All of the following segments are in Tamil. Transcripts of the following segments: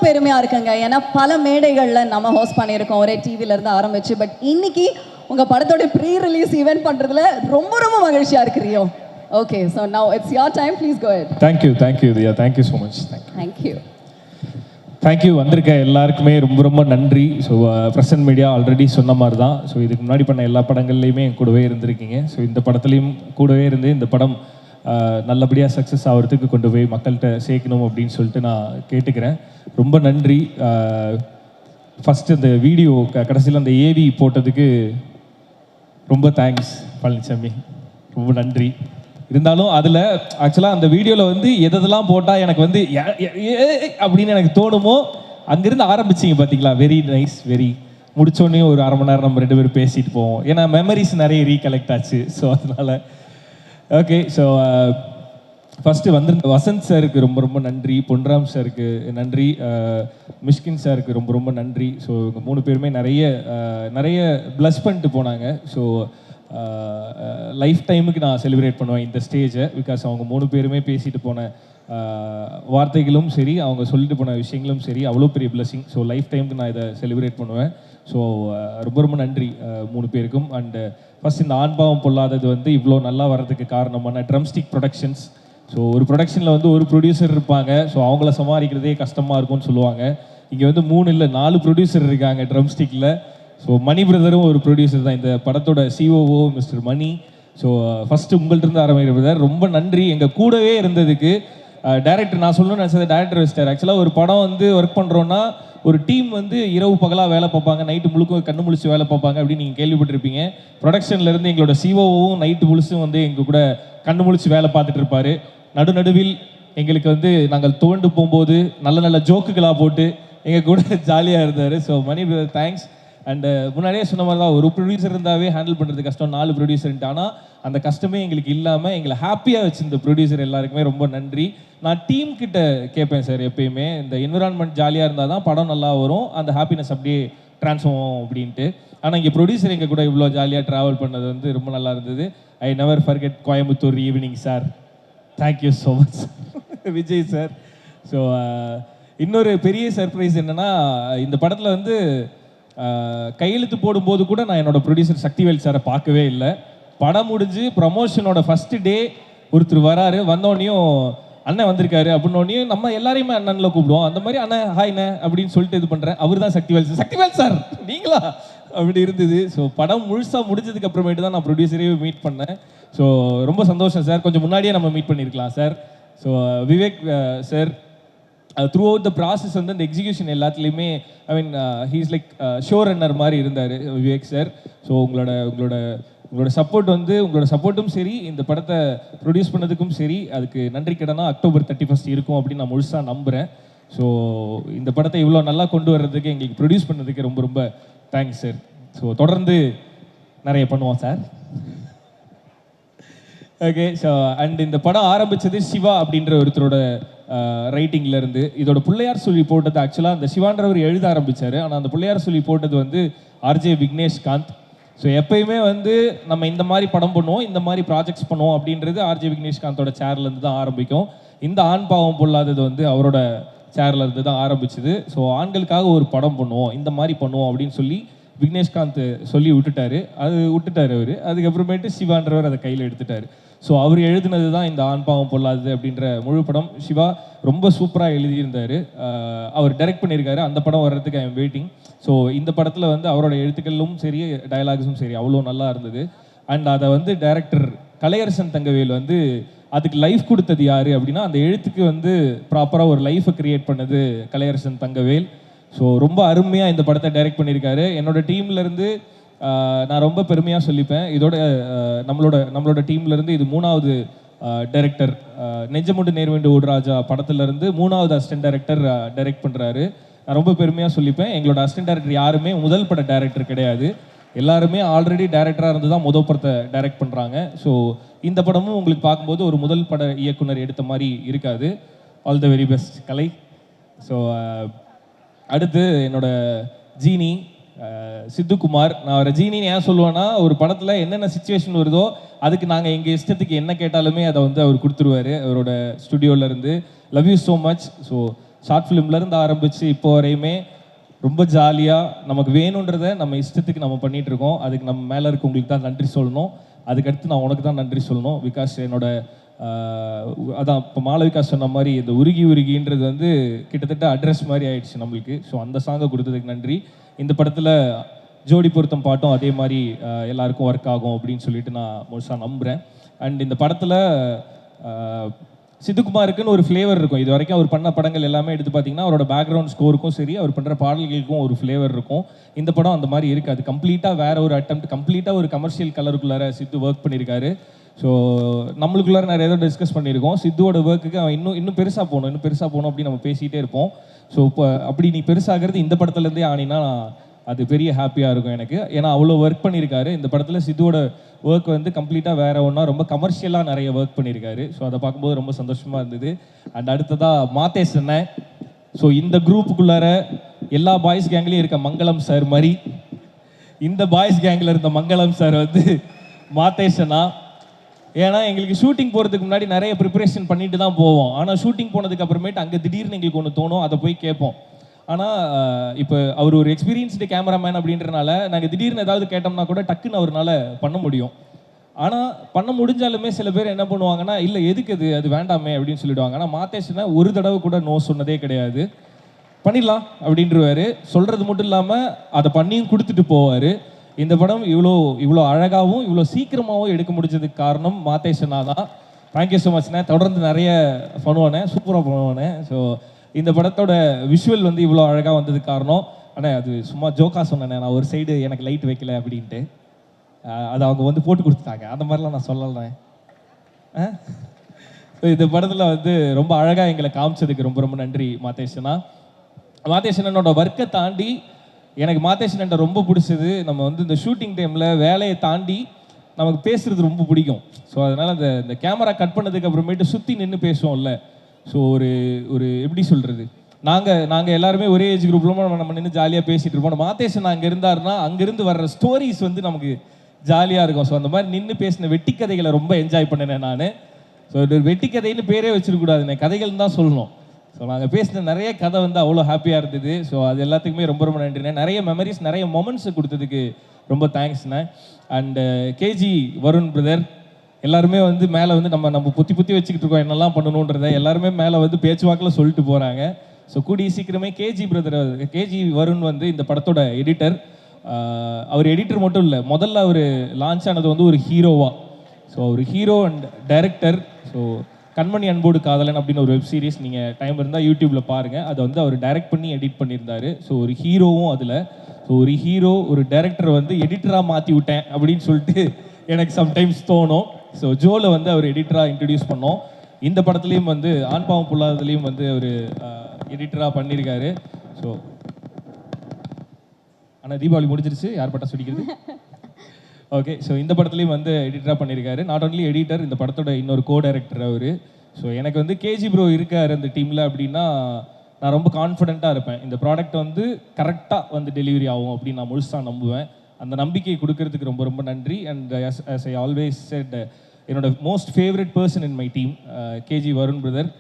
பெருமையாக இருக்குங்க. ஏன்னா பல மேடைகளில் நம்ம ஹோஸ்ட் பண்ணியிருக்கோம் ஒரே டிவிலேருந்து ஆரம்பிச்சு. பட் இன்னைக்கு உங்கள் படத்தோட ப்ரீ ரிலீஸ் ஈவெண்ட் பண்ணுறதுல ரொம்ப ரொம்ப மகிழ்ச்சியாக இருக்கிறியோ. Okay, so now it's your time, please go ahead. Thank you Diya, thank you so much. Thank you வந்திருக்க எல்லாருக்குமே ரொம்ப ரொம்ப நன்றி. ஸோ பிரசன்ட் மீடியா ஆல்ரெடி சொன்ன மாதிரி தான். ஸோ இதுக்கு முன்னாடி பண்ண எல்லா படங்கள்லையுமே என் கூடவே இருந்திருக்கீங்க. ஸோ இந்த படத்துலையும் கூடவே இருந்து இந்த படம் நல்லபடியாக சக்ஸஸ் ஆகிறதுக்கு கொண்டு போய் மக்கள்கிட்ட சேர்க்கணும் அப்படின்னு சொல்லிட்டு நான் கேட்டுக்கிறேன். ரொம்ப நன்றி. ஃபஸ்ட்டு இந்த வீடியோ கடைசியில் அந்த ஏவி போட்டதுக்கு ரொம்ப தேங்க்ஸ் பழனிசாமி, ரொம்ப நன்றி. இருந்தாலும் அதில் ஆக்சுவலாக அந்த வீடியோவில் வந்து எதெல்லாம் போட்டால் எனக்கு வந்து அப்படின்னு எனக்கு தோணுமோ அங்கேருந்து ஆரம்பிச்சிங்க பார்த்தீங்களா. வெரி நைஸ், வெரி முடித்தோடனே ஒரு அரை மணி நேரம் நம்ம 2 பேரும் பேசிட்டு போவோம். ஏன்னா மெமரிஸ் நிறைய ரீகலெக்ட் ஆச்சு. ஸோ அதனால் ஓகே. ஸோ ஃபஸ்ட்டு வந்து வசந்த் சாருக்கு ரொம்ப ரொம்ப நன்றி, பொன்ராம் சாருக்கு நன்றி, மிஷ்கின் சாருக்கு ரொம்ப ரொம்ப நன்றி. ஸோ இவங்க 3 பேருமே நிறைய ப்ளஸ் பண்ணிட்டு போனாங்க. ஸோ லைஃப் டைமுக்கு நான் செலிப்ரேட் பண்ணுவேன் இந்த ஸ்டேஜை. பிகாஸ் அவங்க 3 பேருமே பேசிட்டு போன வார்த்தைகளும் சரி, அவங்க சொல்லிட்டு போன விஷயங்களும் சரி, அவ்வளோ பெரிய பிளஸிங். ஸோ லைஃப் டைமுக்கு நான் இதை செலிப்ரேட் பண்ணுவேன். ஸோ ரொம்ப ரொம்ப நன்றி 3 பேருக்கும். அண்டு ஃபஸ்ட் இந்த ஆண்பாவம் பொல்லாதது வந்து இவ்வளோ நல்லா வர்றதுக்கு காரணமான ட்ரம்ஸ்டிக் ப்ரொடக்ஷன்ஸ். ஸோ ஒரு ப்ரொடக்ஷனில் வந்து ஒரு ப்ரொடியூசர் இருப்பாங்க. ஸோ அவங்கள சமாளிக்கிறதே கஷ்டமாக இருக்கும்னு சொல்லுவாங்க. இங்கே வந்து 3 இல்லை 4 ப்ரொடியூசர் இருக்காங்க ட்ரம்ஸ்டிக்கில். ஸோ மணி பிரதரும் ஒரு ப்ரொடியூசர் தான், இந்த படத்தோட சிஓஓ மிஸ்டர் மணி. ஸோ ஃபஸ்ட்டு உங்கள்கிட்ட இருந்து ஆரம்பிக்கிற பிரதர், ரொம்ப நன்றி எங்கள் கூடவே இருந்ததுக்கு. டேரக்டர் நான் சொல்லணும்னு நினச்சது டேரக்டர் வச்சிட்டார். ஆக்சுவலாக ஒரு படம் வந்து ஒர்க் பண்ணுறோன்னா ஒரு டீம் வந்து இரவு பகலாக வேலை பார்ப்பாங்க, நைட்டு முழுக்க கண்ணு முழிச்சு வேலை பார்ப்பாங்க அப்படின்னு நீங்கள் கேள்விப்பட்டிருப்பீங்க. ப்ரொடக்ஷன்லேருந்து எங்களோட சிஓவும் நைட்டு முழுசும் வந்து எங்கள் கூட கண்ணு முழிச்சு வேலை பார்த்துட்டு இருப்பார். நடுநடுவில் எங்களுக்கு வந்து நாங்கள் துவண்டு போகும்போது நல்ல நல்ல ஜோக்குகளாக போட்டு எங்கள் கூட ஜாலியாக இருந்தார். So Mani brother thanks. And முன்னாடியே சொன்ன மாதிரி தான், ஒரு ப்ரொடியூசர் இருந்தாவே ஹேண்டில் பண்ணுறது கஷ்டம், 4 ப்ரொடியூசர்ன்ட்டு. ஆனால் அந்த கஷ்டமே எங்களுக்கு இல்லாமல் எங்களை ஹாப்பியாக வச்சுருந்த ப்ரொடியூசர் எல்லாருக்குமே ரொம்ப நன்றி. நான் டீம் கிட்ட கேட்பேன் சார் எப்பயுமே, இந்த என்விரான்மெண்ட் ஜாலியாக இருந்தால் தான் படம் நல்லா வரும், அந்த ஹாப்பினஸ் அப்படியே ட்ரான்ஸ்ஃபார்ம் ஆகும் அப்படின்ட்டு. ஆனால் இங்கே ப்ரொடியூசர் எங்கள் கூட இவ்வளோ ஜாலியாக ட்ராவல் பண்ணது வந்து ரொம்ப நல்லா இருந்தது. I never forget Coimbatore evening sir. Thank you so much Vijay sir. So இன்னொரு பெரிய சர்ப்ரைஸ் என்னென்னா, இந்த படத்தில் வந்து கையெழுத்து போடும்போது கூட நான் என்னோட ப்ரொடியூசர் சக்திவேல் சாரை பார்க்கவே இல்லை. படம் முடிஞ்சு ப்ரமோஷனோட ஃபஸ்ட்டு டே ஒருத்தர் வராரு, வந்தோடனையும் அண்ணன் வந்திருக்காரு அப்படின்னோடனையும் நம்ம எல்லாரையுமே அண்ணனில் கூப்பிடுவோம். அந்த மாதிரி அண்ணன் ஹாய்ண்ணே அப்படின்னு சொல்லிட்டு இது பண்ணுறேன். அவர் தான் சக்திவேல் சார். சக்திவேல் சார் நீங்களா அப்படி இருந்தது. ஸோ படம் முழுசாக முடிஞ்சதுக்கு அப்புறமேட்டு தான் நான் ப்ரொடியூசரே மீட் பண்ணேன். ஸோ ரொம்ப சந்தோஷம் சார். கொஞ்சம் முன்னாடியே நம்ம மீட் பண்ணியிருக்கலாம் sir. So Vivek sir throughout the process வந்து அந்த எக்ஸிக்யூஷன் எல்லாத்துலேயுமே I mean he's like show runner மாதிரி இருந்தார் விவேக் சார். ஸோ உங்களோட சப்போர்ட் வந்து உங்களோட சப்போர்ட்டும் சரி, இந்த படத்தை ப்ரொடியூஸ் பண்ணதுக்கும் சரி, அதுக்கு நன்றி கடனா அக்டோபர் 31 இருக்கும் அப்படின்னு நான் முழுசாக நம்புகிறேன். ஸோ இந்த படத்தை இவ்வளோ நல்லா கொண்டு வர்றதுக்கு, எங்களுக்கு ப்ரொடியூஸ் பண்ணதுக்கு ரொம்ப ரொம்ப தேங்க்ஸ் சார். ஸோ தொடர்ந்து நிறைய பண்ணுவோம் சார். ஓகே. ஸோ அண்ட் இந்த படம் ஆரம்பித்தது சிவா அப்படின்ற ஒருத்தரோட ரைட்டிங்கில் இருந்து. இதோட பிள்ளையார் சொல்லி போட்டது ஆக்சுவலாக அந்த சிவான்றவர் எழுத ஆரம்பித்தார். ஆனால் அந்த பிள்ளையார் சொல்லி போட்டது வந்து ஆர்ஜே விக்னேஷ்காந்த். ஸோ எப்பயுமே வந்து நம்ம இந்த மாதிரி படம் பண்ணுவோம், இந்த மாதிரி ப்ராஜெக்ட்ஸ் பண்ணுவோம் அப்படின்றது ஆர்ஜே விக்னேஷ்காந்தோட சேர்லேருந்து தான் ஆரம்பிக்கும். இந்த ஆண் பாவம் பொல்லாதது வந்து அவரோட சேர்லேருந்து தான் ஆரம்பிச்சுது. ஸோ ஆண்களுக்காக ஒரு படம் பண்ணுவோம், இந்த மாதிரி பண்ணுவோம் அப்படின்னு சொல்லி விக்னேஷ்காந்த் சொல்லி விட்டுட்டாரு. அவர் அதுக்கப்புறமேட்டு சிவான்றவர் அதை கையில் எடுத்துட்டார். ஸோ அவர் எழுதினது தான் இந்த ஆண் பாவம் பொல்லாதது அப்படின்ற முழு படம். சிவா ரொம்ப சூப்பராக எழுதியிருந்தார். அவர் டைரக்ட் பண்ணியிருக்காரு. அந்த படம் வர்றதுக்கு ஐ எம் வெயிட்டிங். ஸோ இந்த படத்தில் வந்து அவரோட எழுத்துக்களும் சரி, டயலாக்ஸும் சரி அவ்வளோ நல்லா இருந்தது. அண்ட் அதை வந்து டைரக்டர் கலையரசன் தங்கவேல் வந்து அதுக்கு லைஃப் கொடுத்தது யார் அப்படின்னா, அந்த எழுத்துக்கு வந்து ப்ராப்பராக ஒரு லைஃபை கிரியேட் பண்ணது கலையரசன் தங்கவேல். ஸோ ரொம்ப அருமையாக இந்த படத்தை டைரக்ட் பண்ணியிருக்காரு. என்னோட டீம்லேருந்து நான் ரொம்ப பெருமையாக சொல்லிப்பேன். இதோட நம்மளோட டீம்லேருந்து இது 3வது டைரக்டர். நெஞ்சமுண்டு நேர்வேண்டு ஓடுராஜா படத்துலேருந்து 3வது அசிஸ்டன்ட் டைரக்டர் டைரக்ட் பண்ணுறாரு. நான் ரொம்ப பெருமையாக சொல்லிப்பேன். எங்களோட அசிஸ்டன்ட் டைரக்டர் யாருமே முதல் பட டைரக்டர் கிடையாது. எல்லாருமே ஆல்ரெடி டைரக்டராக இருந்து தான் முதல் படத்தை டைரக்ட் பண்ணுறாங்க. ஸோ இந்த படமும் உங்களுக்கு பார்க்கும்போது ஒரு முதல் பட இயக்குனர் எடுத்த மாதிரி இருக்காது. All the very best Kalai. So அடுத்து என்னோட ஜீனி சித்துக்குமார். நான் அவரை ஜீனின்னு ஏன் சொல்லுவேன்னா, ஒரு படத்தில் என்னென்ன சுச்சுவேஷன் வருதோ அதுக்கு நாங்கள் எங்கள் இஷ்டத்துக்கு என்ன கேட்டாலுமே அதை வந்து அவர் கொடுத்துருவாரு அவரோட ஸ்டுடியோலேருந்து. Love you so much. So short ஃபிலிம்லேருந்து ஆரம்பித்து இப்போ வரையுமே ரொம்ப ஜாலியாக நமக்கு வேணுன்றதை நம்ம இஷ்டத்துக்கு நம்ம பண்ணிகிட்டு இருக்கோம். அதுக்கு நம்ம மேலே இருக்கவங்களுக்கு தான் நன்றி சொல்லணும். அதுக்கடுத்து நான் உனக்கு தான் நன்றி சொல்லணும். பிகாஸ் என்னோட அதான் இப்போ மாளவிகா சொன்ன மாதிரி இந்த உருகி உருகின்றது வந்து கிட்டத்தட்ட அட்ரஸ் மாதிரி ஆயிடுச்சு நம்மளுக்கு. ஸோ அந்த சாங்கை கொடுத்ததுக்கு நன்றி. இந்த படத்தில் ஜோடி பொருத்தம் பாட்டும் அதே மாதிரி எல்லாருக்கும் ஒர்க் ஆகும் அப்படின்னு சொல்லிட்டு நான் முழுசாக நம்புகிறேன். அண்ட் இந்த படத்தில் சித்துக்குமாருக்குன்னு ஒரு ஃப்ளேவர் இருக்கும். இது வரைக்கும் அவர் பண்ண படங்கள் எல்லாமே எடுத்து பார்த்தீங்கன்னா அவரோட பேக்ரவுண்ட் ஸ்கோருக்கும் சரி, அவர் பண்ணுற பாடல்களுக்கும் ஒரு ஃப்ளேவர் இருக்கும். இந்த படம் அந்த மாதிரி இருக்காது. கம்ப்ளீட்டாக வேற ஒரு அட்டெம்ப்ட், கம்ப்ளீட்டாக ஒரு கமர்ஷியல் கலருக்குள்ளார சித்து ஒர்க் பண்ணியிருக்காரு. ஸோ நம்மளுக்குள்ளார நிறைய ஏதோ டிஸ்கஸ் பண்ணியிருக்கோம். சித்துவோட ஒர்க்குக்கு அவன் இன்னும் பெருசாக போகணும் அப்படின்னு நம்ம பேசிகிட்டே இருப்போம். ஸோ இப்போ அப்படி நீ பெருசாகிறது இந்த படத்துலேருந்தே ஆனினா அது பெரிய ஹாப்பியாக இருக்கும் எனக்கு. ஏன்னா அவ்வளோ ஒர்க் பண்ணியிருக்காரு. இந்த படத்தில் சித்துவோட ஒர்க் வந்து கம்ப்ளீட்டாக வேற ஒன்றா ரொம்ப கமர்ஷியலாக நிறைய ஒர்க் பண்ணியிருக்காரு. ஸோ அதை பார்க்கும்போது ரொம்ப சந்தோஷமாக இருந்தது. அண்ட் அடுத்ததாக மாத்தேஷ் அண்ணன். ஸோ இந்த குரூப்புக்குள்ளார எல்லா பாய்ஸ் கேங்லேயும் இருக்க மங்களம் சார் மாதிரி இந்த பாய்ஸ் கேங்கில் இருந்த மங்களம் சார் வந்து மாத்தேஷ் அண்ணா. ஏன்னா எங்களுக்கு ஷூட்டிங் போகிறதுக்கு முன்னாடி நிறைய ப்ரிப்பரேஷன் பண்ணிட்டு தான் போவோம். ஆனால் ஷூட்டிங் போனதுக்கு அப்புறமேட்டு அங்கே திடீர்னு எங்களுக்கு ஒன்று தோணும், அதை போய் கேட்போம். ஆனால் இப்போ அவர் ஒரு எக்ஸ்பீரியன்ஸ்டு கேமராமேன் அப்படின்றனால நாங்கள் திடீர்னு ஏதாவது கேட்டோம்னா கூட டக்குன்னு அவரால் பண்ண முடியும். ஆனால் பண்ண முடிஞ்சாலுமே சில பேர் என்ன பண்ணுவாங்கன்னா, இல்லை எதுக்கு அது வேண்டாமே அப்படின்னு சொல்லிடுவாங்க. ஆனால் மாத்தேஷ்னா ஒரு தடவை கூட நோ சொன்னதே கிடையாது. பண்ணிடலாம் அப்படின்றவாரு. சொல்கிறது மட்டும் இல்லாமல் அதை பண்ணியும் கொடுத்துட்டு போவார். இந்த படம் இவ்வளோ அழகாகவும் இவ்வளோ சீக்கிரமாகவும் எடுக்க முடிஞ்சதுக்கு காரணம் மாத்தேஷனா தான். தேங்க்யூ ஸோ மச்ண்ணே. தொடர்ந்து நிறைய பண்ணுவானே, சூப்பராக பண்ணுவானே. ஸோ இந்த படத்தோட விஷுவல் வந்து இவ்வளோ அழகாக வந்ததுக்கு காரணம் அண்ணே, அது சும்மா ஜோக்காக சொன்னேன். நான் ஒரு சைடு எனக்கு லைட் வைக்கல அப்படின்ட்டு அதை அவங்க வந்து போட்டு கொடுத்துட்டாங்க. அந்த மாதிரிலாம் நான் சொல்லலை. ஸோ இந்த படத்தில் வந்து ரொம்ப அழகாக எங்களை காமிச்சதுக்கு ரொம்ப ரொம்ப நன்றி மாத்தேஷனா. மாத்தேஷனோட ஒர்க்கை தாண்டி எனக்கு மாத்தேஷன்ட்ட ரொம்ப பிடிச்சது, நம்ம வந்து இந்த ஷூட்டிங் டைமில் வேலையை தாண்டி நமக்கு பேசுகிறது ரொம்ப பிடிக்கும். ஸோ அதனால் இந்த கேமரா கட் பண்ணதுக்கு அப்புறமேட்டு சுற்றி நின்று பேசுவோம்ல. ஸோ ஒரு எப்படி சொல்கிறது, நாங்கள் எல்லாருமே ஒரே ஏஜ் குரூப்பில் நம்ம நின்று ஜாலியாக பேசிகிட்டு இருப்போம். மாத்தேஷன் அங்கே இருந்தாருன்னா அங்கேருந்து வர்ற ஸ்டோரிஸ் வந்து நமக்கு ஜாலியாக இருக்கும். ஸோ அந்த மாதிரி நின்று பேசின வெட்டிக்கதைகளை ரொம்ப என்ஜாய் பண்ணினேன் நான். ஸோ இது வெட்டிக்கதைன்னு பேரே வச்சிருக்கக்கூடாதுண்ணே, கதைகள் தான் சொல்லணும். ஸோ நாங்கள் பேசின நிறைய கதை வந்து அவ்வளோ ஹாப்பியாக இருந்தது. ஸோ அது எல்லாத்துக்குமே ரொம்ப ரொம்ப நன்றிண்ணே. நிறைய மெமரிஸ், நிறைய மொமெண்ட்ஸை கொடுத்ததுக்கு ரொம்ப தேங்க்ஸ்ண்ணே. அண்டு கேஜி வருண் பிரதர் எல்லாருமே வந்து மேலே வந்து நம்ம புத்தி வச்சுக்கிட்டு இருக்கோம் என்னெல்லாம் பண்ணணுன்றதை எல்லாருமே மேலே வந்து பேச்சுவாக்கில் சொல்லிட்டு போகிறாங்க. ஸோ கூடிய சீக்கிரமே கேஜி வருண் வந்து இந்த படத்தோட எடிட்டர். அவர் எடிட்டர் மட்டும் இல்லை, முதல்ல அவர் லான்ச் ஆனது வந்து ஒரு ஹீரோவாக. ஸோ ஒரு ஹீரோ அண்ட் டைரக்டர். ஸோ கண்மணி அன்போடு காதலன் அப்படின்னு ஒரு வெப் சீரிஸ் நீங்கள் டைம் இருந்தால் யூடியூப்பில் பாருங்கள். அதை வந்து அவர் டைரக்ட் பண்ணி எடிட் பண்ணியிருந்தார். ஸோ ஒரு ஹீரோவும் அதில். ஸோ ஒரு ஹீரோ ஒரு டைரக்டரை வந்து எடிட்டராக மாற்றி விட்டேன் அப்படின்னு சொல்லிட்டு எனக்கு சம்டைம்ஸ் தோணும். ஸோ ஜோவில் வந்து அவர் எடிட்டராக இன்ட்ரடியூஸ் பண்ணோம். இந்த படத்துலேயும் வந்து ஆண் பாவம் புல்லாததுலேயும் வந்து அவர் எடிட்டராக பண்ணியிருக்காரு. ஸோ ஆனால் தீபாவளி முடிஞ்சிருச்சு, யார் பட்டா சொல்லிக்கிறது. ஓகே, ஸோ இந்த படத்துலேயும் வந்து எடிட்டராக பண்ணியிருக்காரு. நாட் ஒன்லி எடிட்டர், இந்த படத்தோட இன்னொரு கோ டைரக்டர் அவர். ஸோ எனக்கு வந்து கேஜி ப்ரோ இருக்கார் அந்த டீமில் அப்படின்னா நான் ரொம்ப கான்ஃபிடென்ட்டாக இருப்பேன். இந்த ப்ராடக்ட் வந்து கரெக்டாக வந்து டெலிவரி ஆகும் அப்படின்னு நான் முழுசாக நம்புவேன். அந்த நம்பிக்கையை கொடுக்கறதுக்கு ரொம்ப ரொம்ப நன்றி. And as I always said, என்னோட most favourite person in my team KG Varun brother.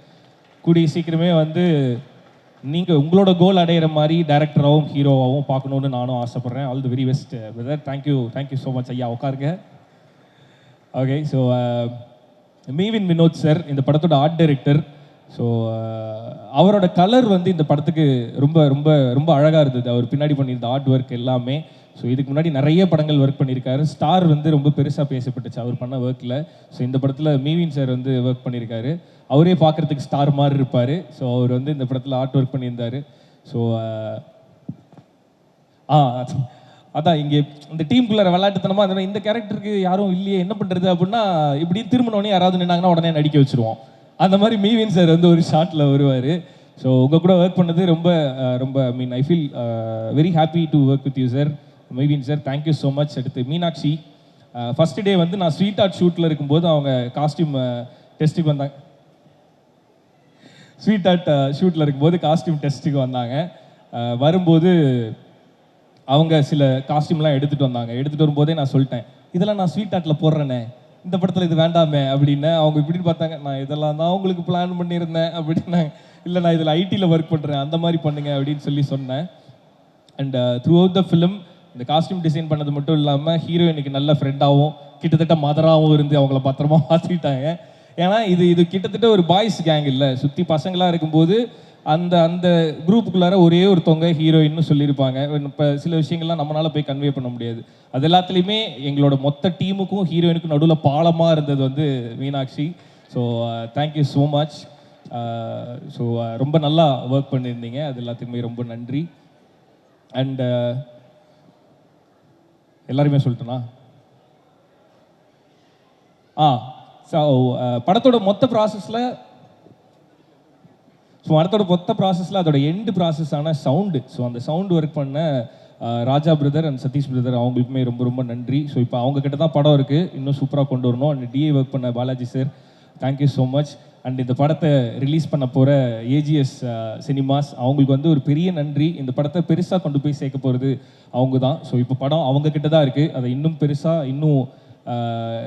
கூடிய சீக்கிரமே வந்து நீங்கள் உங்களோட கோல் அடையிற மாதிரி டேரக்டராகவும் ஹீரோவாகவும் பார்க்கணுன்னு நானும் ஆசைப்பட்றேன். All the very best brother. Thank you so much ஐயா. உட்காருங்க. ஓகே, ஸோ மீவின் வினோத் சார் இந்த படத்தோட ஆர்ட் டைரக்டர். ஸோ அவரோட கலர் வந்து இந்த படத்துக்கு ரொம்ப ரொம்ப ரொம்ப அழகாக இருந்தது. அவர் பின்னாடி பண்ணியிருந்த ஆர்ட் ஒர்க் எல்லாமே. ஸோ இதுக்கு முன்னாடி நிறைய படங்கள் ஒர்க் பண்ணியிருக்காரு. ஸ்டார் வந்து ரொம்ப பெருசாக பேசப்பட்டுச்சு அவர் பண்ண ஒர்க்கில். ஸோ இந்த படத்தில் மீவின் சார் வந்து ஒர்க் பண்ணியிருக்காரு. அவரே பார்க்குறதுக்கு ஸ்டார் மாதிரி இருப்பார். ஸோ அவர் வந்து இந்த படத்தில் ஆர்ட் ஒர்க் பண்ணியிருந்தார். ஸோ அதான் இங்கே இந்த டீமுக்குள்ளே விளையாட்டுத்தனமாக இருந்தோம். இந்த கேரக்டருக்கு யாரும் இல்லையே என்ன பண்ணுறது அப்படின்னா இப்படி திரும்பினோடனே யாராவது நின்னாங்கன்னா உடனே நடிக்க வச்சுருவோம். அந்த மாதிரி மீவின் சார் வந்து ஒரு ஷாட்டில் வருவார். ஸோ உங்கள் கூட ஒர்க் பண்ணது ரொம்ப ரொம்ப I feel very happy to work with you sir. Mevin sir thank you so much. அடுத்து மீனாட்சி, ஃபஸ்ட் டே வந்து நான் ஸ்வீட் ஆர்ட் ஷூட்டில் இருக்கும்போது அவங்க காஸ்டியூம் டெஸ்ட்டுக்கு வந்தாங்க. ஸ்வீட் ஆர்ட் ஷூட்டில் இருக்கும்போது காஸ்டியூம் டெஸ்ட்டுக்கு வந்தாங்க. வரும்போது அவங்க சில காஸ்டியூம்லாம் எடுத்துகிட்டு வந்தாங்க. எடுத்துகிட்டு வரும்போதே நான் சொல்லிட்டேன், இதெல்லாம் நான் ஸ்வீட் ஆர்ட்டில் போடுறேனே, இந்த படத்தில் இது வேண்டாமே அப்படின்னு. அவங்க இப்படின்னு பார்த்தாங்க, நான் இதெல்லாம் தான் உங்களுக்கு பிளான் பண்ணியிருந்தேன் அப்படின்னா, இல்லை நான் இதில் ஐடியில் ஒர்க் பண்ணுறேன், அந்த மாதிரி பண்ணுங்க அப்படின்னு சொல்லி சொன்னேன். And through out the film இந்த காஸ்டியூம் டிசைன் பண்ணது மட்டும் இல்லாமல் ஹீரோயினுக்கு நல்ல ஃப்ரெண்டாகவும் கிட்டத்தட்ட மதராகவும் இருந்து அவங்கள பத்திரமா பார்த்துக்கிட்டாங்க. ஏன்னா இது கிட்டத்தட்ட ஒரு பாய்ஸ் கேங் இல்லை, சுற்றி பசங்களாக இருக்கும்போது அந்த அந்த குரூப்புக்குள்ளார ஒரே ஒருத்தவங்க ஹீரோயின்னு சொல்லியிருப்பாங்க. இப்போ சில விஷயங்கள்லாம் நம்மளால் போய் கன்வே பண்ண முடியாது. அது எல்லாத்துலேயுமே எங்களோட மொத்த டீமுக்கும் ஹீரோயினுக்கும் நடுவில் பாலமாக இருந்தது வந்து Meenakshi. So thank you so much. So ரொம்ப நல்லா ஒர்க் பண்ணியிருந்தீங்க, அது எல்லாத்துக்குமே ரொம்ப நன்றி. அண்ட் எல்லாருமே சொல்லிட்டேனா? ஸோ படத்தோட மொத்த ப்ராசஸில் அதோட எண்டு ப்ராசஸான சவுண்டு, ஸோ அந்த சவுண்டு ஒர்க் பண்ண ராஜா பிரதர் அண்ட் சதீஷ் பிரதர் அவங்களுக்குமே ரொம்ப ரொம்ப நன்றி. ஸோ இப்போ அவங்க கிட்ட தான் படம் இருக்குது, இன்னும் சூப்பராக கொண்டு வரணும். அண்ட் டிஏ ஒர்க் பண்ண Balaji sir, thank you so much. And இந்த படத்தை ரிலீஸ் பண்ண போகிற ஏஜிஎஸ் சினிமாஸ் அவங்களுக்கு வந்து ஒரு பெரிய நன்றி. இந்த படத்தை பெருசாக கொண்டு போய் சேர்க்க போகிறது அவங்க தான். ஸோ இப்போ படம் அவங்க கிட்ட தான் இருக்குது, அதை இன்னும் பெருசாக இன்னும்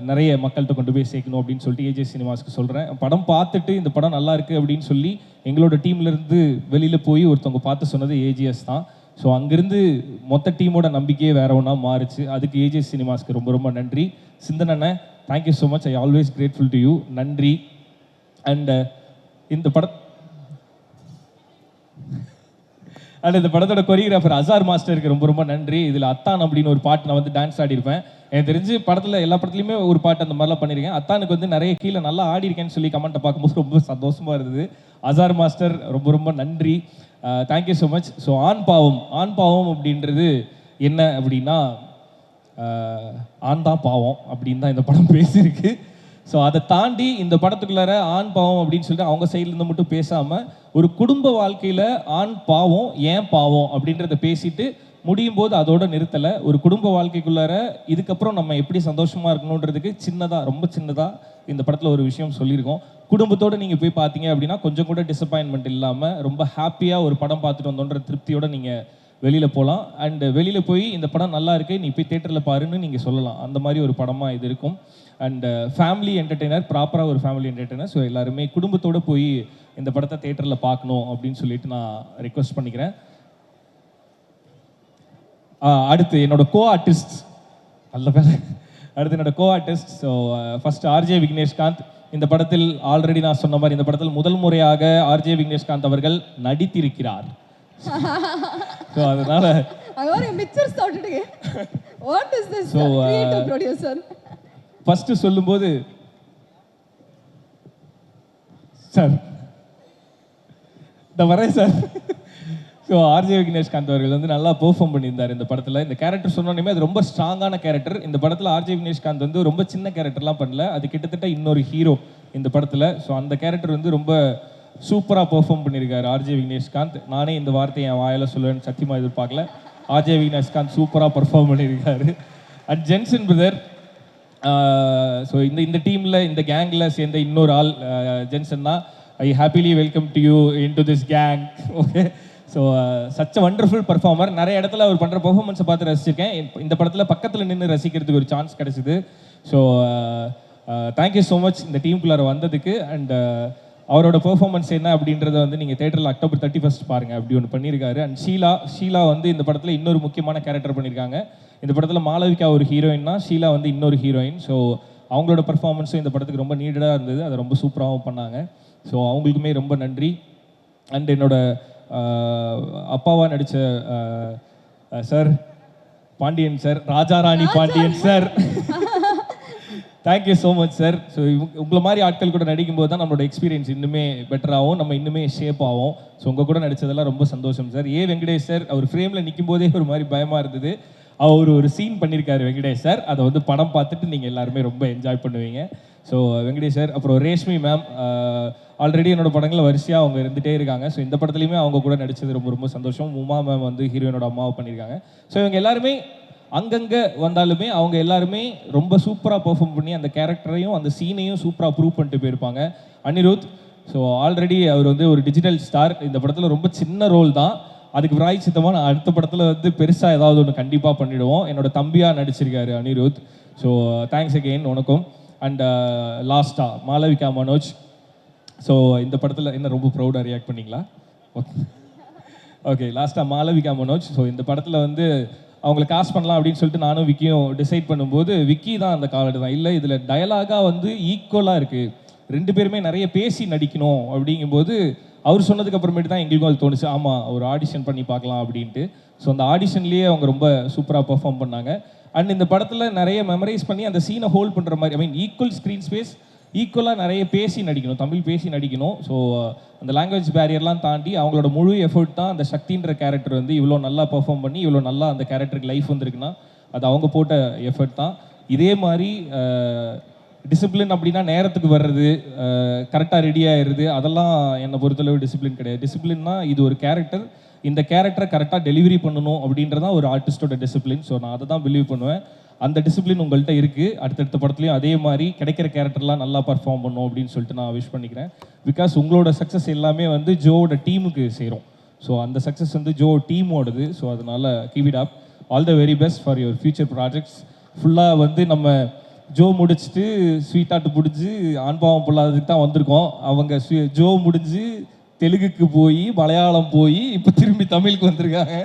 நிறைய மக்கள்கிட்ட கொண்டு போய் சேர்க்கணும் அப்படின்னு சொல்லிட்டு ஏஜிஎஸ் சினிமாஸ்க்கு சொல்கிறேன். படம் பார்த்துட்டு இந்த படம் நல்லா இருக்குது அப்படின்னு சொல்லி எங்களோட டீம்லேருந்து வெளியில் போய் ஒருத்தவங்க பார்த்து சொன்னது ஏஜிஎஸ் தான். ஸோ அங்கேருந்து மொத்த டீமோட நம்பிக்கையே வேற ஒன்றா மாறிச்சு. அதுக்கு ஏஜிஎஸ் சினிமாஸ்க்கு ரொம்ப ரொம்ப நன்றி. சிந்தன் அண்ணன், thank you so much, I always grateful to you, நன்றி. அண்ட் இந்த படத்தோட கொரியோகிராஃபர் அசார் மாஸ்டருக்கு ரொம்ப ரொம்ப நன்றி. இதில் அத்தான் அப்படின்னு ஒரு பாட்டு நான் வந்து டான்ஸ் ஆடிருப்பேன். எனக்கு தெரிஞ்சு படத்தில் எல்லா படத்துலையுமே ஒரு பாட்டு அந்த மாதிரிலாம் பண்ணியிருக்கேன். அத்தானுக்கு வந்து நிறைய கீழே நல்லா ஆடி இருக்கேன்னு சொல்லி கமெண்ட்டை பார்க்கும்போது ரொம்ப சந்தோஷமாக இருந்தது. அசார் மாஸ்டர் ரொம்ப ரொம்ப நன்றி, தேங்க்யூ ஸோ மச். ஸோ ஆண் பாவம் அப்படின்றது என்ன அப்படின்னா, ஆண் தான் பாவம் அப்படின்னு தான் இந்த படம் பேசியிருக்கு. ஸோ அதை தாண்டி இந்த படத்துக்குள்ளார ஆண் பாவம் அப்படின்னு சொல்லிட்டு அவங்க சைட்லேருந்து மட்டும் பேசாமல் ஒரு குடும்ப வாழ்க்கையில் ஆண் பாவம் ஏன் பாவம் அப்படின்றத பேசிட்டு முடியும் போது அதோட நிறுத்தலை. ஒரு குடும்ப வாழ்க்கைக்குள்ளார இதுக்கப்புறம் நம்ம எப்படி சந்தோஷமாக இருக்கணுன்றதுக்கு ரொம்ப சின்னதாக இந்த படத்தில் ஒரு விஷயம் சொல்லியிருக்கோம். குடும்பத்தோடு நீங்கள் போய் பார்த்தீங்க அப்படின்னா கொஞ்சம் கூட டிசப்பாயின்மெண்ட் இல்லாமல் ரொம்ப ஹாப்பியாக ஒரு படம் பார்த்துட்டு வந்தோன்ற திருப்தியோடு நீங்கள் வெளியில் போகலாம். அண்டு வெளியில் போய் இந்த படம் நல்லா இருக்குது, நீ போய் தேட்டரில் பாருன்னு நீங்கள் சொல்லலாம். அந்த மாதிரி ஒரு படமாக இது இருக்கும். அண்ட் ஃபேமிலி என்டர்டெய்னர், ப்ராப்பராக ஒரு ஃபேமிலி என்டர்டெய்னர். ஸோ எல்லாருமே குடும்பத்தோடு போய் இந்த படத்தை தேட்டரில் பார்க்கணும் அப்படின்னு சொல்லிட்டு நான் ரெக்வஸ்ட் பண்ணிக்கிறேன். அடுத்து என்னோட co artist, so first RJ Vigneshkanth. இந்த படத்தில் ஆல்ரெடி நான் சொன்ன மாதிரி இந்த படத்தில் முதல் முறையாக ஆர்ஜே விக்னேஷ்காந்த் அவர்கள் நடித்திருக்கிறார். ஸோ அதனால ஃபர்ஸ்ட் சொல்லும்போது சார் இந்த வரேன் சார். ஸோ ஆர்ஜே விக்னேஷ்காந்த் அவர்கள் வந்து நல்லா பெர்ஃபார்ம் பண்ணியிருந்தார் இந்த படத்தில். இந்த கேரக்டர் சொன்னோன்னே அது ரொம்ப ஸ்ட்ராங்கான கேரக்டர். இந்த படத்தில் ஆர்ஜே விக்னேஷ்காந்த் வந்து ரொம்ப சின்ன கேரக்டர்லாம் பண்ணல, அது கிட்டத்தட்ட இன்னொரு ஹீரோ இந்த படத்தில். ஸோ அந்த கேரக்டர் வந்து ரொம்ப சூப்பராக பெர்ஃபார்ம் பண்ணியிருக்காரு ஆர்ஜே விக்னேஷ்காந்த். நானே இந்த வார்த்தையை என் வாயில் சொல்லுவேன்னு சத்தியமாக எதிர்பார்க்கல. ஆர்ஜே விக்னேஷ்காந்த் சூப்பராக பெர்ஃபார்ம் பண்ணியிருக்காரு. அண்ட் ஜென்சன் பிரதர், ஸோ இந்த டீமில் இந்த கேங்கில் சேர்ந்த இன்னொரு ஆள் ஜென்சன் தான். I happily welcome to you into this gang. Okay, so such a wonderful performer. நிறைய இடத்துல அவர் பண்ணுற பர்ஃபார்மன்ஸை பார்த்து ரசிச்சிருக்கேன். இந்த படத்தில் பக்கத்தில் நின்று ரசிக்கிறதுக்கு ஒரு சான்ஸ் கிடச்சிது. ஸோ தேங்க்யூ ஸோ மச் இந்த டீமுக்குள்ளார வந்ததுக்கு. அண்ட் அவரோட பெர்ஃபார்மன்ஸ் என்ன அப்படின்றத வந்து நீங்கள் தேட்டரில் October 31 பாருங்கள், அப்படி ஒன்று பண்ணியிருக்காரு. அண்ட் ஷீலா வந்து இந்த படத்தில் இன்னொரு முக்கியமான கேரக்டர் பண்ணியிருக்காங்க. இந்த படத்தில் மாளவிகா ஒரு ஹீரோயின்னா, ஷீலா வந்து இன்னொரு ஹீரோயின். ஸோ அவங்களோட பர்ஃபார்மன்ஸும் இந்த படத்துக்கு ரொம்ப நீடடாக இருந்தது, அதை ரொம்ப சூப்பராகவும் பண்ணாங்க. ஸோ அவங்களுக்குமே ரொம்ப நன்றி. அண்ட் என்னோட அப்பாவாக நடித்த sir Pandian sir, Raja Rani Pandian sir, thank you so much sir. So உங்களை மாதிரி ஆட்கள் கூட நடிக்கும்போது தான் நம்மளோட எக்ஸ்பீரியன்ஸ் இன்னுமே பெட்டராகவும் நம்ம இன்னுமே ஷேப் ஆகும். ஸோ உங்கள் கூட நடித்ததெல்லாம் ரொம்ப சந்தோஷம் சார். வெங்கடேஷ் சார், அவர் ஃப்ரேமில் நிற்கும் போதே ஒரு மாதிரி பயமாக இருந்தது. அவர் ஒரு சீன் பண்ணியிருக்காரு வெங்கடேஷ் சார், அதை வந்து படம் பார்த்துட்டு நீங்கள் எல்லாருமே ரொம்ப என்ஜாய் பண்ணுவீங்க. ஸோ வெங்கடேஷ் சார், அப்புறம் ரேஷ்மி மேம், ஆல்ரெடி என்னோட படங்களில் வரிசையாக அவங்க இருந்துகிட்டே இருக்காங்க. ஸோ இந்த படத்துலையுமே அவங்க கூட நடித்தது ரொம்ப ரொம்ப சந்தோஷம். உமா மேம் வந்து ஹீரோயினோட அம்மாவை பண்ணியிருக்காங்க. ஸோ இவங்க எல்லாருமே அங்கங்கே வந்தாலுமே அவங்க எல்லாருமே ரொம்ப சூப்பராக பெர்ஃபார்ம் பண்ணி அந்த கேரக்டரையும் அந்த சீனையும் சூப்பராக ப்ரூவ் பண்ணிட்டு போயிருப்பாங்க. அனிருத், ஸோ ஆல்ரெடி அவர் வந்து ஒரு டிஜிட்டல் ஸ்டார். இந்த படத்தில் ரொம்ப சின்ன ரோல் தான், அதுக்கு பிராய்ச்சித்தமாக நான் அடுத்த படத்தில் வந்து பெருசாக ஏதாவது ஒன்று கண்டிப்பாக பண்ணிவிடுவோம். என்னோட தம்பியாக நடிச்சிருக்காரு அனிருத். ஸோ தேங்க்ஸ் அகெயின் உனக்கும். அண்ட் லாஸ்ட்டாக மாளவிகா மனோஜ். ஸோ இந்த படத்தில் என்ன ரொம்ப ப்ரௌடாக ரியாக்ட் பண்ணீங்களா? ஓகே ஓகே, லாஸ்ட்டாக மாளவிகா மனோஜ். ஸோ இந்த படத்தில் வந்து அவங்கள காஸ்ட் பண்ணலாம் அப்படின்னு சொல்லிட்டு நானும் விக்கியும் டிசைட் பண்ணும்போது விக்கி தான் அந்த காலடு தான். இல்லை இதில் டயலாகாக வந்து ஈக்குவலாக இருக்குது, ரெண்டு பேருமே நிறைய பேசி நடிக்கணும் அப்படிங்கும்போது அவர் சொன்னதுக்கு அப்புறமேட்டு தான் எங்களுக்கும் அது தோணுச்சு, ஆமாம் ஒரு ஆடிஷன் பண்ணி பார்க்கலாம் அப்படின்ட்டு. ஸோ அந்த ஆடிஷன்லேயே அவங்க ரொம்ப சூப்பராக பெர்ஃபார்ம் பண்ணாங்க. அண்ட் இந்த படத்தில் நிறைய மெமரைஸ் பண்ணி அந்த சீனை ஹோல்ட் பண்ணுற மாதிரி, ஐ மீன் ஈக்குவல் ஸ்க்ரீன் ஸ்பேஸ், ஈக்குவலாக நிறைய பேசி நடிக்கணும், தமிழ் பேசி நடிக்கணும். ஸோ அந்த லாங்குவேஜ் பேரியர்லாம் தாண்டி அவங்களோட முழு எஃபர்ட் தான் அந்த சக்தின்ற கேரக்டர் வந்து இவ்வளோ நல்லா பெர்ஃபார்ம் பண்ணி இவ்வளோ நல்லா அந்த கேரக்டருக்கு லைஃப் வந்திருக்குன்னா அது அவங்க போட்ட எஃபர்ட் தான். இதே மாதிரி டிசிப்ளின் அப்படின்னா நேரத்துக்கு வர்றது, கரெக்டாக ரெடி ஆயிடுறது, அதெல்லாம் என்னை பொறுத்தளவு டிசிப்ளின் கிடையாது. டிசிப்ளின்னா இது ஒரு கேரக்டர், இந்த கேரக்டரை கரெக்டாக டெலிவரி பண்ணணும் அப்படின்றதான் ஒரு ஆர்டிஸ்டோட டிசிப்ளின். ஸோ நான் அதை தான் பிலீவ் பண்ணுவேன். அந்த டிசிப்ளின் உங்கள்கிட்ட இருக்குது. அடுத்தடுத்த படத்துலையும் அதே மாதிரி கிடைக்கிற கேரக்டர்லாம் நல்லா பர்ஃபார்ம் பண்ணும் அப்படின்னு சொல்லிட்டு நான் விஷ் பண்ணிக்கிறேன். பிகாஸ் உங்களோட சக்ஸஸ் எல்லாமே வந்து ஜோவோட டீமுக்கு சேரும். ஸோ அந்த சக்ஸஸ் வந்து ஜோ டீமோடது. ஸோ அதனால் keep it up. All the very best for your future projects. ஃபுல்லாக வந்து நம்ம ஜோ முடிச்சுட்டு ஸ்வீட்டாட்டு முடிஞ்சு ஆண்பாவம் பொல்லாததுக்கு தான் வந்திருக்கோம். அவங்க ஜோ முடிஞ்சு தெலுங்குக்கு போய் மலையாளம் போய் இப்போ திரும்பி தமிழுக்கு வந்திருக்காங்க.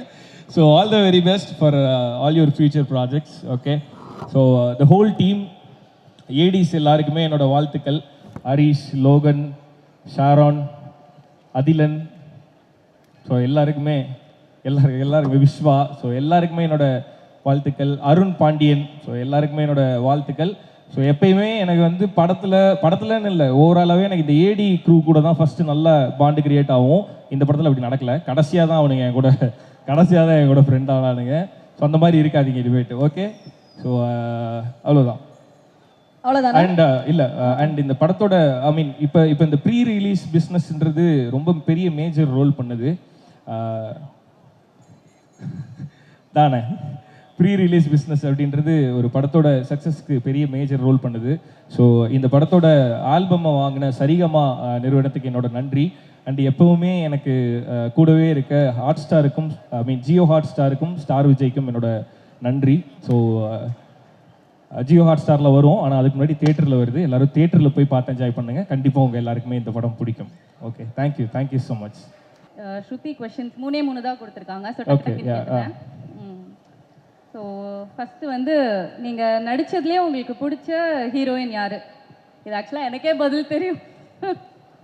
So all the very best for all your future projects. Okay, so the whole team ADs எல்லாருக்குமே என்னோட வாழ்த்துக்கள். ஹரிஷ், லோகன், ஷாரான், அதிலன், ஸோ எல்லாருக்குமே எல்லாருக்குமே விஸ்வா, ஸோ எல்லாருக்குமே என்னோட வாழ்த்துக்கள். அருண் பாண்டியன், ஸோ எல்லாருக்குமே என்னோட வாழ்த்துக்கள். ஸோ எப்பயுமே எனக்கு வந்து படத்துலன்னு இல்லை, ஓவராலாகவே எனக்கு இந்த ஏடி க்ரூ கூட தான் ஃபஸ்ட்டு நல்ல பாண்டு கிரியேட் ஆகும். இந்த படத்தில் அப்படி நடக்கலை. கடைசியாக தான் அவனுங்க என் கூட ஃப்ரெண்ட் ஆனானுங்க. ஸோ அந்த மாதிரி இருக்காதீங்க டிபேட். ஓகே, ஸோ அவ்வளோதான். அண்ட் இல்லை அண்ட் இந்த படத்தோட ஐ மீன் இப்போ இந்த ப்ரீ ரிலீஸ் பிஸ்னஸ்ன்றது ரொம்ப பெரிய மேஜர் ரோல் பண்ணுது தானே. ப்ரீ ரிலீஸ் பிஸ்னஸ் அப்படின்றது ஒரு படத்தோட சக்ஸஸ்க்கு பெரிய மேஜர் ரோல் பண்ணுது. ஸோ இந்த படத்தோட ஆல்பமை வாங்கின சரிகமா நிறுவனத்துக்கு என்னோட நன்றி. அண்ட் எப்பவுமே எனக்கு கூடவே இருக்க ஹாட் ஸ்டாருக்கும், ஐ மீன் ஜியோ ஹாட் ஸ்டாருக்கும், ஸ்டார் விஜய்க்கும் என்னோட நன்றி. ஸோ ஜியோ ஹாட் ஸ்டாரில் வரும், ஆனால் அதுக்கு முன்னாடி தேட்டரில் வருது. எல்லாரும் தேட்டரில் போய் பார்த்து என்ஜாய் பண்ணுங்கள். கண்டிப்பாக உங்கள் எல்லாருக்குமே இந்த படம் பிடிக்கும். Okay, thank you so much. Shruti questions 3 தான் கொடுத்துருக்காங்க. ஸோ ஃபஸ்ட்டு வந்து நீங்கள் நடித்ததுலேயே உங்களுக்கு பிடிச்ச ஹீரோயின் யார்? இது ஆக்சுவலாக எனக்கே பதில் தெரியும்.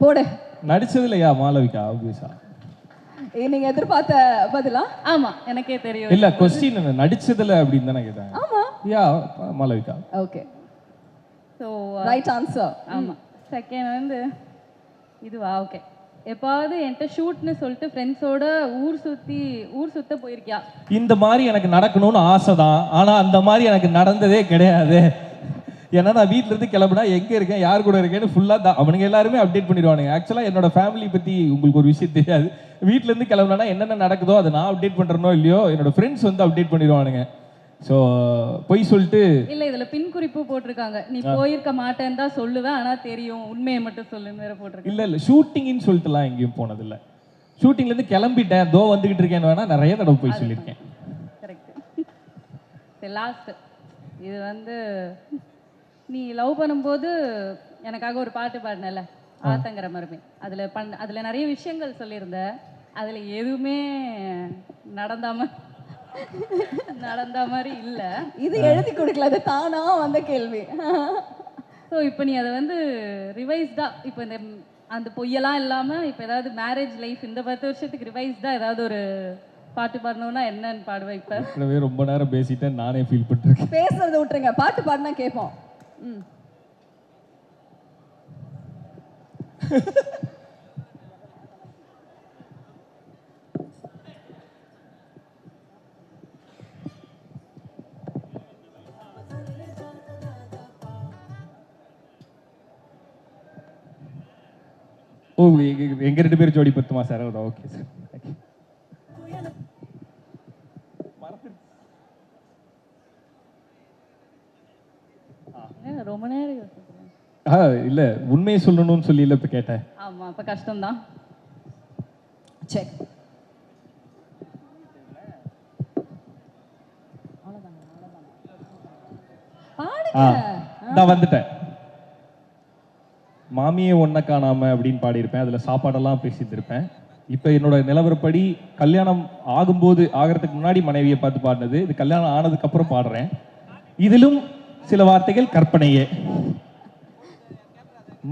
போடு. நடிச்சதுலையா மாளவிகா? ஆப்வியஸா நீங்க எதிர்பார்த்த பதிலா? ஆமா, எனக்கே தெரியும். இல்ல, क्वेश्चन நடிச்சதுல அப்படின்னு தானே கேட்டாங்க. ஆமா, yeah Malavika. Okay, so right answer. ஆமா. செகண்ட் வந்து இதுவா? ஓகே, எப்பாவது என்கிட்ட ஷூட்னு சொல்லிட்டு ஃப்ரெண்ட்ஸோட ஊர் சுத்த போயிருக்கியா? இந்த மாதிரி எனக்கு நடக்கணும்னு ஆசை தான், ஆனா அந்த மாதிரி எனக்கு நடந்ததே கிடையாது. ஏன்னா நான் வீட்டில இருந்து கிளம்புனா எங்க இருக்கேன், யார் கூட இருக்கேன்னு ஃபுல்லாக அவனுங்க எல்லாருமே அப்டேட் பண்ணிடுவானுங்க. ஆக்சுவலாக என்னோட ஃபேமிலி பற்றி உங்களுக்கு ஒரு விஷயம் தெரியாது. வீட்டில இருந்து கிளம்புனா என்னென்ன நடக்குதோ அதை நான் அப்டேட் பண்ணுறனோ இல்லையோ, என்னோட ஃப்ரெண்ட்ஸ் வந்து அப்டேட் பண்ணிடுவானுங்க. ஸோ பொய் சொல்லிட்டு இல்லை, இதில் பின் குறிப்பு போட்டிருக்காங்க. நீ போயிருக்க மாட்டேன்னு தான் சொல்லுவேன், ஆனால் தெரியும், உண்மையை மட்டும் சொல்லுன்னு வேற போட்டிருக்கேன். இல்லை ஷூட்டிங்னு சொல்லிட்டுலாம் எங்கேயும் போனதில்லை. ஷூட்டிங்லேருந்து கிளம்பிட்டேன், தோ வந்துக்கிட்டு இருக்கேன்னு வேணா நிறைய தடவை போய் சொல்லியிருக்கேன். கரெக்ட். சரி, லாஸ்ட் இது வந்து நீ லவ் பண்ணும்போது எனக்காக ஒரு பாட்டு பாடினல, ஆத்தங்கிற மருமை. அதில் நிறைய விஷயங்கள் சொல்லியிருந்த, அதில் எதுவுமே நடந்த மாதிரி இல்லை. இது எழுதி கொடுக்கல, அது தானா வந்த கேள்வி. ஸோ இப்போ நீ அதை வந்து ரிவைஸ்டாக, இப்போ இந்த அந்த பொய்யெல்லாம் இல்லாமல் இப்போ ஏதாவது மேரேஜ் லைஃப் இந்த 10 வருஷத்துக்கு ரிவைஸ்டாக ஏதாவது ஒரு பாட்டு பாடணும்னா என்னன்னு பாடுவேன்? இப்போ ரொம்ப நேரம் பேசிட்டேன், நானே ஃபீல் பண்ணிருக்கேன். பேசுறத விட்டுருங்க, பாட்டு பாடினா கேட்போம். ஓ, எங்க 2 பேரும் ஜோடி பத்துமா சார்? Okay sir. ரொம்ப நேரம் யோசிக்கிறேன். இல்ல, உண்மையை சொல்லணும்னு சொல்லி இல்ல இப்ப கேட்டேன். ஆமா, அப்ப கஷ்டம்தான். செக். நான் வந்துட்டேன். மாமியே ஒன்றை காணாம அப்படின்னு பாடியிருப்பேன். அதில் சாப்பாடெல்லாம் பேசியிருந்திருப்பேன். இப்போ என்னோட நிலவரப்படி கல்யாணம் ஆகிறதுக்கு முன்னாடி மனைவியை பார்த்து பாடினது, இது கல்யாணம் ஆனதுக்கப்புறம் பாடுறேன். இதிலும் சில வார்த்தைகள் கற்பனையே.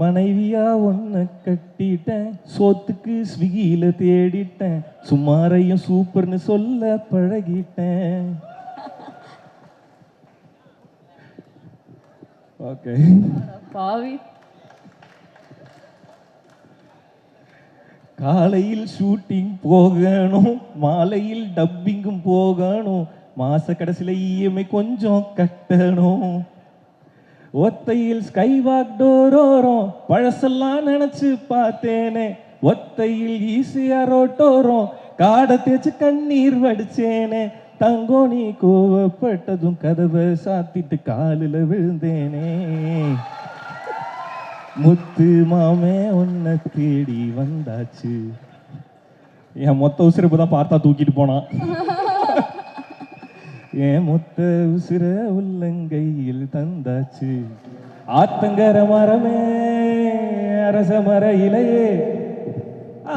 மனைவியா ஒன்ன கட்டிட்டேன், சோத்துக்கு ஸ்விக்கியில தேடிட்டேன், சுமாரையும் சூப்பர்னு சொல்ல பழகிட்டேன். ஓகே. பாவி. காலையில் ஷூட்டிங் போகணும், மாலையில் டப்பிங்கும் போகணும், மாச கடைசியில இஎம்ஐ கொஞ்சம் கட்டணும். ஒத்தையில் ஸ்கை வாக் டோரோரம் பழசெல்லாம் நினைச்சு பார்த்தேனே, ஒத்தையில் ஈஸியா ரோட்டோரம் காடை தேய்ச்சி கண்ணீர் வடிச்சேனே, தங்கோ நீ கோவப்பட்டதும் கதவை சாத்திட்டு காலில் விழுந்தேனே, முத்து மாமே உன்னை தேடி வந்தாச்சு. என் மொத்த உசிரப்பு தான் பார்த்தா தூக்கிட்டு போனான். என் மொத்த உசிர உள்ளங்கையில் தந்தாச்சு. ஆத்தங்கர மரமே அரச மர இலையே,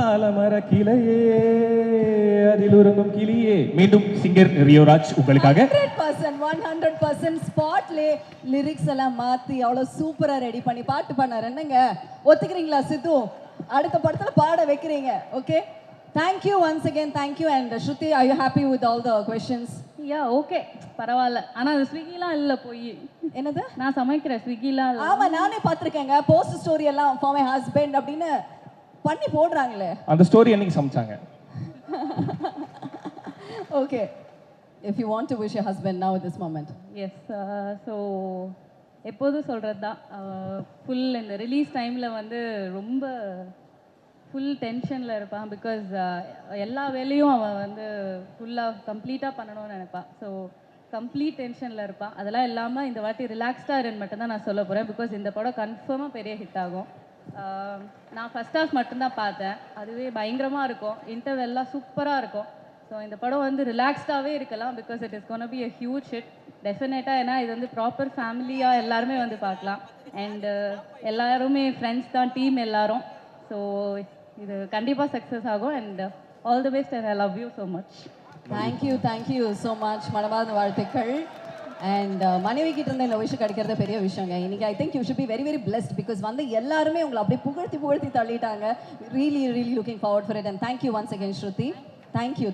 ஆலமர கிளையே, அதில் உறங்கும் கிளியே. மீண்டும் சிங்கர் ரியோராஜ் உங்களுக்காக. 100% ஸ்பாட்லே லிரிக்ஸ் எல்லாம் மாத்தி அவ்வளவு சூப்பரா ரெடி பண்ணி பாட்டு பண்ணாரு. என்னங்க ஒத்துக்கிறீங்களா சித்து? அடுத்த படத்துல பாட வைக்கிறீங்க. Okay, thank you once again. Thank you. And Shruti, are you happy with all the questions? Yeah okay, பரவாயில்ல. ஆனா அது ஸ்விக்கிலாம் இல்ல, போய் என்னது? நான் சமைக்கிறேன், ஸ்விக்கிலாம் இல்ல. ஆமா, நானே பார்த்திருக்கேங்க. போஸ்ட் ஸ்டோரி எல்லாம் ஃபார் மை ஹஸ்பண்ட் அப்படின்னு பண்ணி போடுறாங்களே. அந்த ஸ்டோரி என்னைக்கு சமைச்சாங்க? Okay, if you want to wish your husband now at this moment. Yes. So எப்போதும் சொல்கிறது தான், ஃபுல் இந்த ரிலீஸ் டைமில் வந்து ரொம்ப ஃபுல் டென்ஷனில் இருப்பான். பிகாஸ் எல்லா வேலையும் அவன் வந்து ஃபுல்லாக கம்ப்ளீட்டாக பண்ணணும்னு நினைப்பான். ஸோ கம்ப்ளீட் டென்ஷனில் இருப்பான். அதெல்லாம் இல்லாமல் இந்த வாட்டி ரிலாக்ஸ்டாக இருன்னு மட்டும்தான் நான் சொல்ல போகிறேன். பிகாஸ் இந்த படம் கன்ஃபார்மாக பெரிய ஹிட் ஆகும். நான் ஃபஸ்ட் ஹாஃப் மட்டும்தான் பார்த்தேன், அதுவே பயங்கரமாக இருக்கும். இன்டர்வெல்லாம் சூப்பராக இருக்கும். ஸோ இந்த படம் வந்து ரிலாக்ஸ்டாகவே இருக்கலாம். Because it is gonna be a huge hit டெஃபினட்டாக. ஏன்னா இது வந்து ப்ராப்பர் ஃபேமிலியாக எல்லாருமே வந்து பார்க்கலாம். அண்டு எல்லாருமே ஃப்ரெண்ட்ஸ் தான், டீம் எல்லாரும். ஸோ இது கண்டிப்பாக சக்ஸஸ் ஆகும். And all the best and I love you so much. Thank you so much. மனமார்ந்த வாழ்த்துக்கள். அண்ட் மனைவி கிட்ட இருந்து இந்த விஷயம் கிடைக்கிறது பெரிய விஷயங்க. இன்னைக்கு I think you should be very very blessed. Because வந்து எல்லாருமே உங்களை அப்படியே புகழ்த்தி தள்ளிட்டாங்க. Really looking forward for it. And thank you once again Shruti. Thank you.